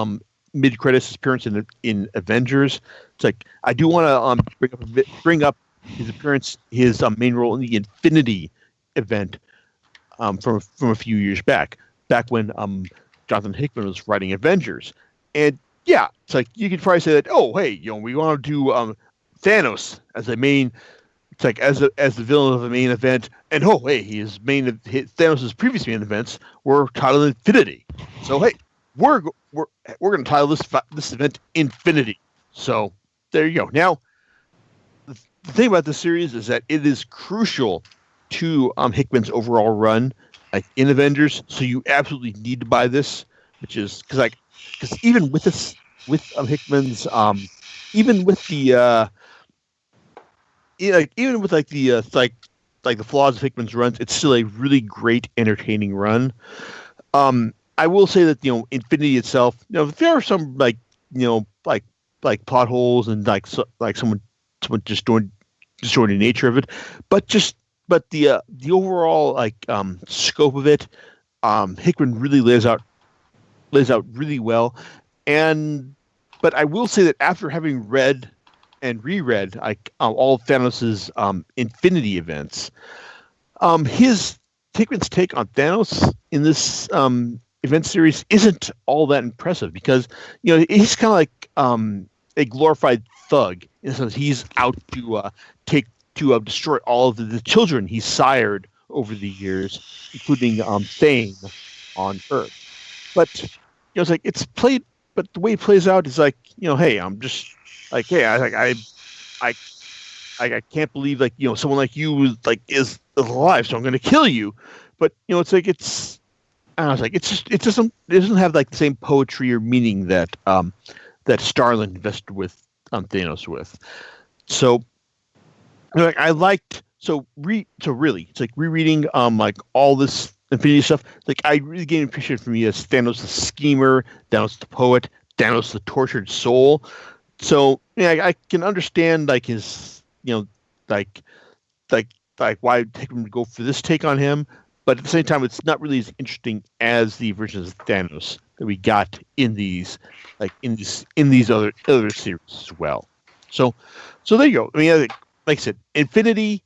mid-credits appearance in Avengers, it's like, I do want to bring up his appearance, his main role in the Infinity event from a few years back when Jonathan Hickman was writing Avengers. And yeah, it's like, you could probably say that, oh, hey, we want to do Thanos as a main. It's like, as the villain of the main event, and oh, hey, Thanos' previous main events were titled Infinity. So hey, we're going to title this event Infinity. So there you go. Now, the thing about this series is that it is crucial to Hickman's overall run, like in Avengers. So you absolutely need to buy this, which is because even with this, with Hickman's, even with the even with the flaws of Hickman's runs, it's still a really great, entertaining run. I will say that Infinity itself, there are some like plot holes and someone just destroying the nature of it, but the overall scope of it, Hickman really lays out really well. But I will say that after having read and reread all of Thanos' Infinity events, Hickman's take on Thanos in this event series isn't all that impressive, because he's kind of like a glorified thug in the sense he's out to destroy all of the children he's sired over the years, including Thane on Earth. But it's like, it's played, but the way it plays out is like, hey, I'm just like, hey, I can't believe someone like you is alive, so I'm going to kill you. But it's like, I was like, it doesn't have like the same poetry or meaning that Starlin invested with Thanos with. So really, it's like rereading like all this Infinity stuff. Like, I really gained appreciation for me as Thanos the schemer, Thanos the poet, Thanos the tortured soul. So I can understand like his why Hickman would go for this take on him, but at the same time, it's not really as interesting as the versions of Thanos that we got in these other series as well. So there you go. I mean, like I said, Infinity,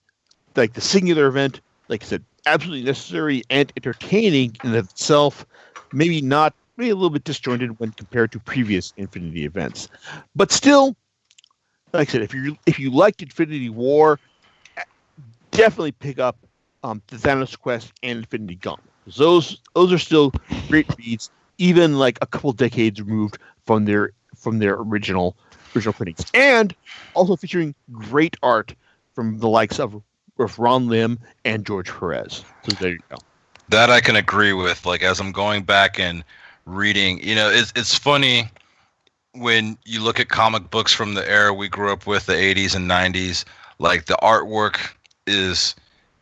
like the singular event, like I said, absolutely necessary and entertaining in itself. Maybe not, maybe a little bit disjointed when compared to previous Infinity events, but still, like I said, if you liked Infinity War, definitely pick up the Thanos Quest and Infinity Gauntlet. Those are still great reads, even like a couple decades removed from their original printings, and also featuring great art from the likes of Ron Lim and George Perez. So there you go. That I can agree with. Like as I'm going back and reading, it's funny when you look at comic books from the era we grew up with, the 80s and 90s. Like the artwork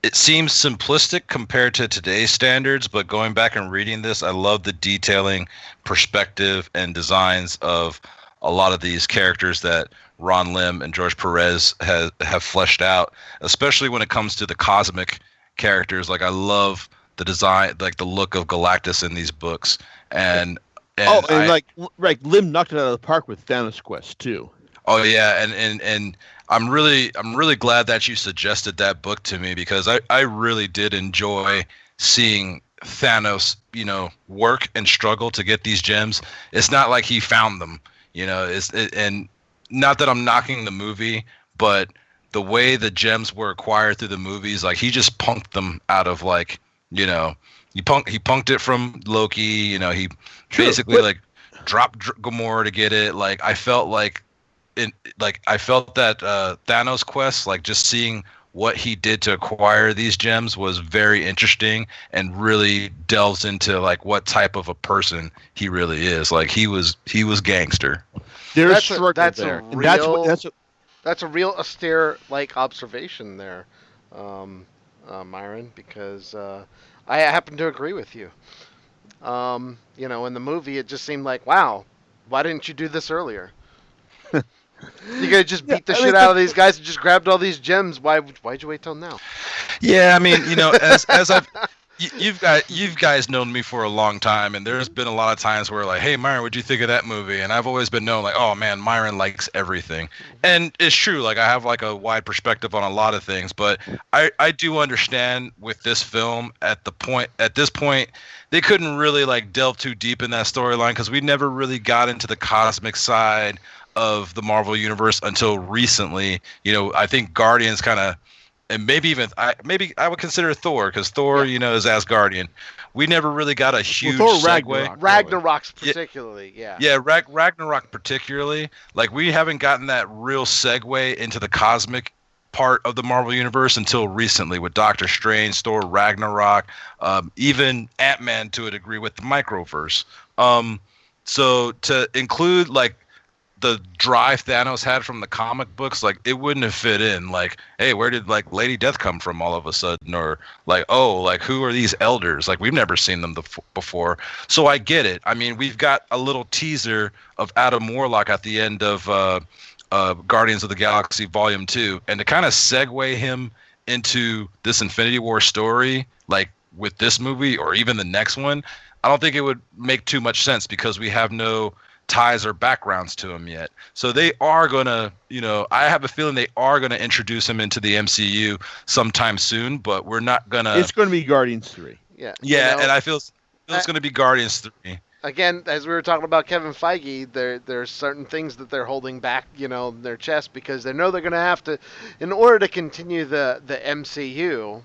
it seems simplistic compared to today's standards, but going back and reading this, I love the detailing, perspective, and designs of a lot of these characters that Ron Lim and George Perez have fleshed out, especially when it comes to the cosmic characters. Like I love the design, like the look of Galactus in these books, and Lim knocked it out of the park with Thanos Quest too. Oh yeah, and I'm really glad that you suggested that book to me, because I really did enjoy seeing Thanos, work and struggle to get these gems. It's not like he found them, and not that I'm knocking the movie, but the way the gems were acquired through the movies, like he just punked them out of he punked it from Loki, he basically dropped Gamora to get it. Like I felt I felt that Thanos quest, like just seeing what he did to acquire these gems was very interesting and really delves into like what type of a person he really is. Like he was gangster. That's a real austere observation there, Myron, because I happen to agree with you. In the movie, it just seemed like, wow, why didn't you do this earlier? You could have just beat the shit out of these guys and just grabbed all these gems. Why'd you wait till now? Yeah, I mean, as I've you've guys known me for a long time, and there's been a lot of times where like, hey Myron, what'd you think of that movie? And I've always been known like, oh man, Myron likes everything. And it's true, like I have like a wide perspective on a lot of things, but I do understand with this film at this point they couldn't really like delve too deep in that storyline, because we never really got into the cosmic side of the Marvel universe until recently. I think Guardians kind of, and maybe I would consider Thor, because Thor, is Asgardian. We never really got a huge segue. Ragnarok's particularly, yeah. Yeah, Ragnarok particularly. Like we haven't gotten that real segue into the cosmic part of the Marvel universe until recently with Doctor Strange, Thor, Ragnarok, even Ant-Man to a degree with the Microverse. So to include like the drive Thanos had from the comic books, like it wouldn't have fit in. Like, hey, where did like Lady Death come from all of a sudden? Or like, oh, like who are these elders? Like we've never seen them before. So I get it. I mean, we've got a little teaser of Adam Warlock at the end of Guardians of the Galaxy Volume 2, and to kind of segue him into this Infinity War story, like with this movie or even the next one, I don't think it would make too much sense, because we have no ties or backgrounds to him yet. So they are gonna, I have a feeling they are gonna introduce him into the MCU sometime soon, but we're not gonna. It's gonna be Guardians 3. Yeah. And I feel it's gonna be Guardians 3. Again, as we were talking about Kevin Feige, there's certain things that they're holding back, in their chest, because they know they're going to have to, in order to continue the MCU,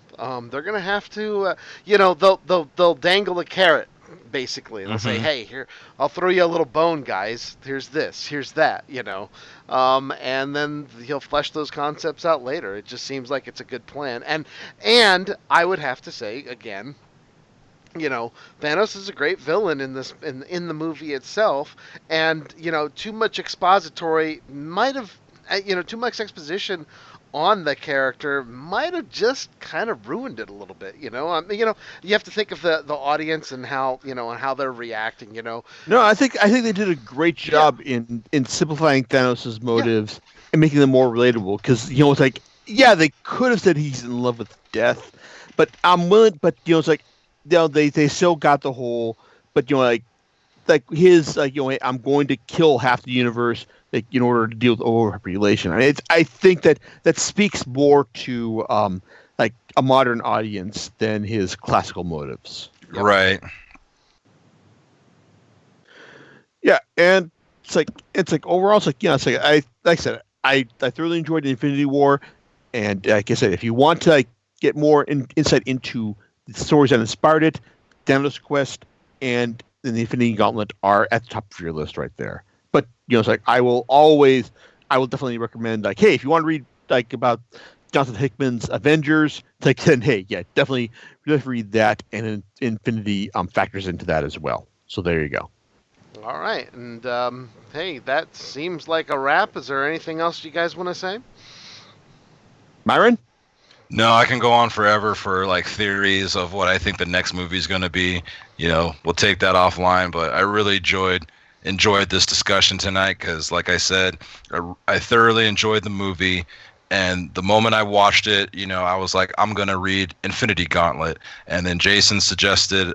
they're going to have to, they'll dangle a carrot, basically. They'll say, hey, here, I'll throw you a little bone, guys. Here's this, here's that, and then he'll flesh those concepts out later. It just seems like it's a good plan. And I would have to say, again, Thanos is a great villain in this in the movie itself, and too much expository might have, too much exposition on the character might have just kind of ruined it a little bit. You have to think of the audience and how and how they're reacting. No, I think they did a great job in simplifying Thanos' motives and making them more relatable. Because it's like, yeah, they could have said he's in love with death, but I'm willing. But it's like, they still got the whole, but like his I'm going to kill half the universe in order to deal with overpopulation. I mean, I think that speaks more to like a modern audience than his classical motives. Yep. Right. Yeah, and it's like overall, it's like, it's like I said, I thoroughly enjoyed Infinity War, and like I said, if you want to like get more insight into the stories that inspired it, Thanos Quest and the Infinity Gauntlet are at the top of your list right there. But it's like I will definitely recommend, like, hey, if you want to read like about Jonathan Hickman's Avengers, like, then hey, yeah, definitely read that, and Infinity factors into that as well. So there you go. All right, and hey, that seems like a wrap. Is there anything else you guys want to say? Myron? No, I can go on forever for like theories of what I think the next movie is going to be. We'll take that offline, but I really enjoyed this discussion tonight because, like I said, I thoroughly enjoyed the movie. And the moment I watched it, I was like, I'm going to read Infinity Gauntlet. And then Jason suggested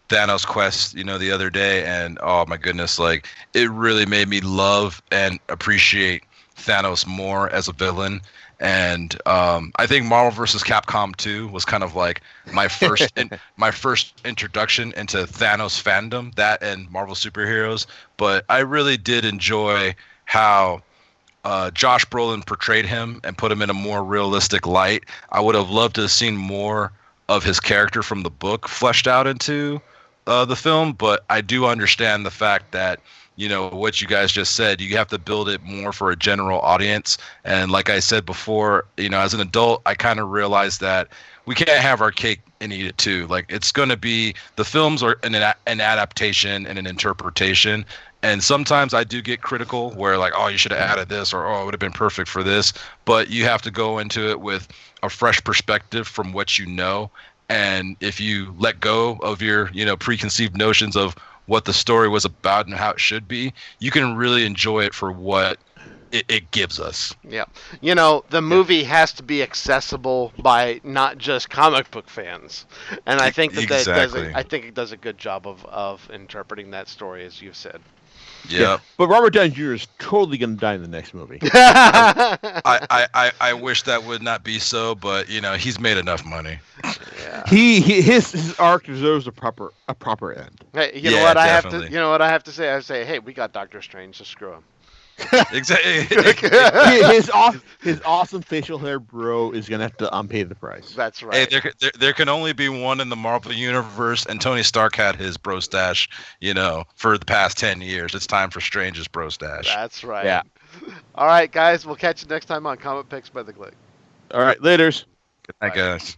Thanos Quest, the other day. And oh my goodness, like it really made me love and appreciate Thanos more as a villain. And I think Marvel vs. Capcom 2 was kind of like my first my first introduction into Thanos fandom, that and Marvel superheroes. But I really did enjoy how Josh Brolin portrayed him and put him in a more realistic light. I would have loved to have seen more of his character from the book fleshed out into the film, but I do understand the fact that what you guys just said, you have to build it more for a general audience. And like I said before, as an adult, I kind of realized that we can't have our cake and eat it too. Like it's going to be, the films are an adaptation and an interpretation. And sometimes I do get critical where like, oh, you should have added this, or oh, it would have been perfect for this. But you have to go into it with a fresh perspective from what you know. And if you let go of your, preconceived notions of what the story was about and how it should be, you can really enjoy it for what it gives us. Yeah. The movie has to be accessible by not just comic book fans. And I think that Exactly. it does a good job of interpreting that story, as you've said. Yeah. But Robert Downey Jr. is totally going to die in the next movie. I wish that would not be so, but he's made enough money. Yeah. His arc deserves a proper end. Hey, you Yeah, know what definitely. I have to say? I say, hey, we got Doctor Strange, so screw him. Exactly. His awesome facial hair bro is gonna have to pay the price. That's right. Hey, there can only be one in the Marvel universe, and Tony Stark had his bro stash, for the past 10 years. It's time for Strange's bro stash. That's right. Yeah. All right, guys. We'll catch you next time on Comic Picks by the Click. All right, laters. Good night, guys.